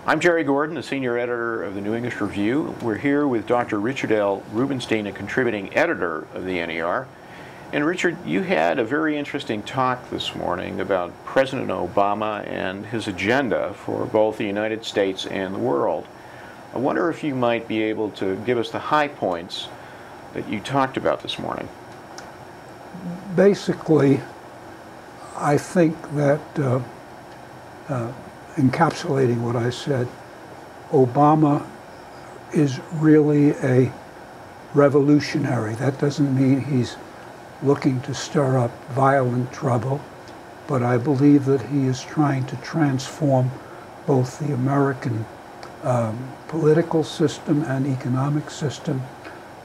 I'm Jerry Gordon, the senior editor of the New English Review. We're here with Dr. Richard L. Rubenstein, a contributing editor of the NER. And Richard, you had a very interesting talk this morning about President Obama and his agenda for both the United States and the world. I wonder if you might be able to give us the high points that you talked about this morning. Basically, I think that encapsulating what I said, Obama is really a revolutionary. That doesn't mean he's looking to stir up violent trouble, but I believe that he is trying to transform both the American political system and economic system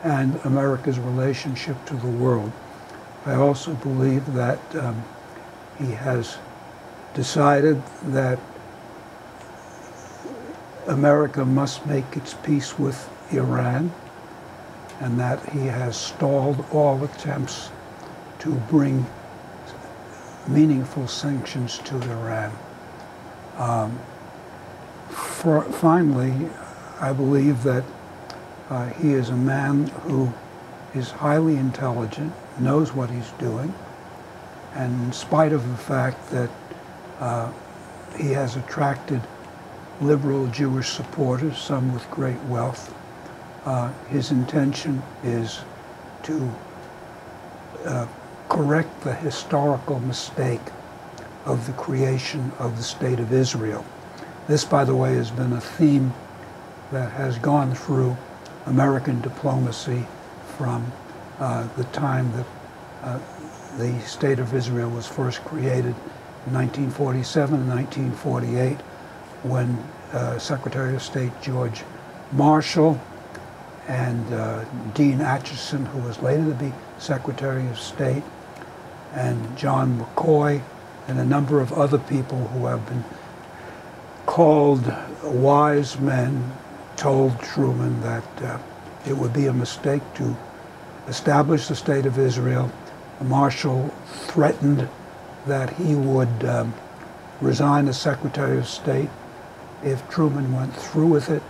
and America's relationship to the world. I also believe that he has decided that America must make its peace with Iran, and that he has stalled all attempts to bring meaningful sanctions to Iran. Finally, I believe that he is a man who is highly intelligent, knows what he's doing, and in spite of the fact that he has attracted liberal Jewish supporters, some with great wealth, his intention is to correct the historical mistake of the creation of the State of Israel. This, by the way, has been a theme that has gone through American diplomacy from the time that the State of Israel was first created in 1947 and 1948, when Secretary of State George Marshall and Dean Acheson, who was later to be Secretary of State, and John McCoy, and a number of other people who have been called wise men, told Truman that it would be a mistake to establish the State of Israel. Marshall threatened that he would resign as Secretary of State if Truman went through with it.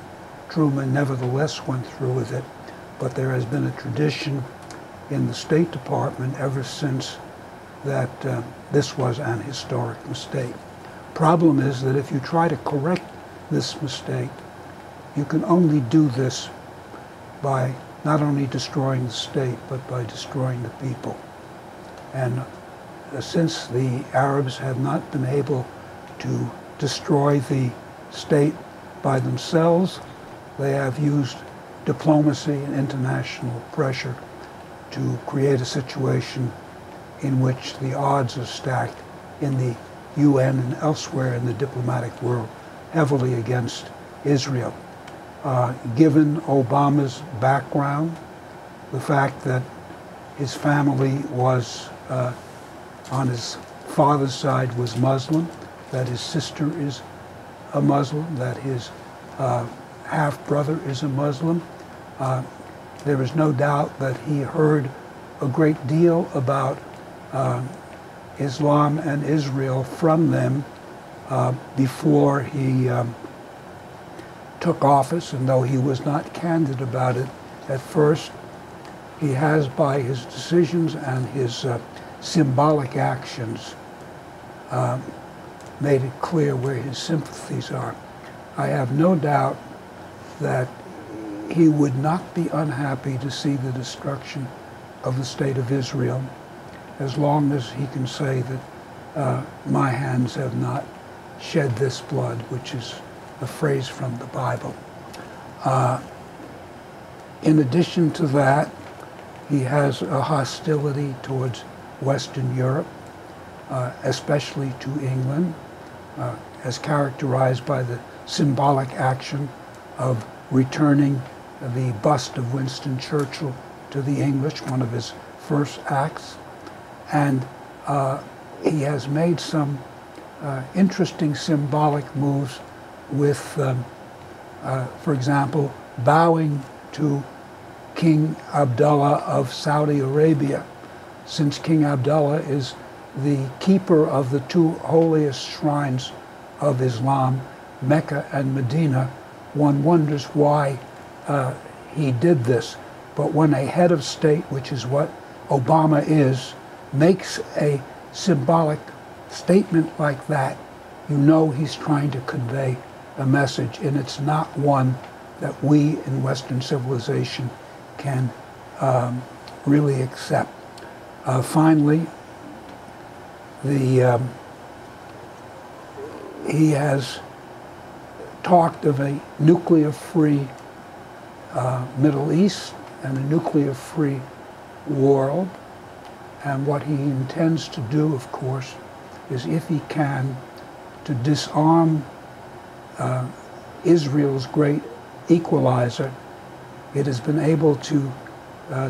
Truman nevertheless went through with it, but there has been a tradition in the State Department ever since that this was an historic mistake. Problem is that if you try to correct this mistake, you can only do this by not only destroying the state, but by destroying the people. And since the Arabs have not been able to destroy the state by themselves, they have used diplomacy and international pressure to create a situation in which the odds are stacked in the UN and elsewhere in the diplomatic world heavily against Israel. Given Obama's background, the fact that his family was, on his father's side, was Muslim, that his sister is a Muslim, that his half-brother is a Muslim, there is no doubt that he heard a great deal about Islam and Israel from them before he took office, and though he was not candid about it at first, he has, by his decisions and his symbolic actions, made it clear where his sympathies are. I have no doubt that he would not be unhappy to see the destruction of the State of Israel, as long as he can say that my hands have not shed this blood, which is a phrase from the Bible. In addition to that, he has a hostility towards Western Europe, especially to England, as characterized by the symbolic action of returning the bust of Winston Churchill to the English, one of his first acts. And he has made some interesting symbolic moves with, for example, bowing to King Abdullah of Saudi Arabia, since King Abdullah is the keeper of the two holiest shrines of Islam, Mecca and Medina, one wonders why he did this. But when a head of state, which is what Obama is, makes a symbolic statement like that, you know he's trying to convey a message, and it's not one that we in Western civilization can really accept. Finally, he has talked of a nuclear-free Middle East and a nuclear-free world, and what he intends to do, of course, is, if he can, to disarm Israel's great equalizer. It has been able to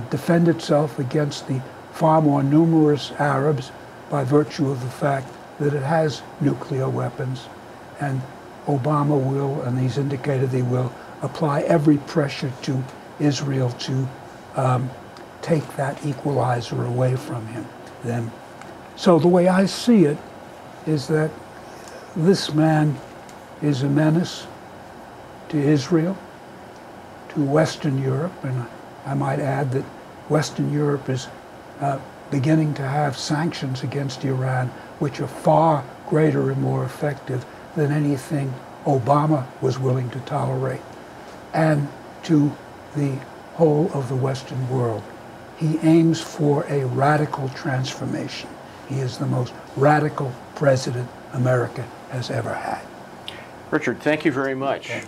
defend itself against the far more numerous Arabs by virtue of the fact that it has nuclear weapons, and Obama will, and he's indicated he will, apply every pressure to Israel to take that equalizer away from them. So the way I see it is that this man is a menace to Israel, to Western Europe, and I might add that Western Europe is beginning to have sanctions against Iran, which are far greater and more effective than anything Obama was willing to tolerate, and to the whole of the Western world. He aims for a radical transformation. He is the most radical president America has ever had. Richard, thank you very much. Okay.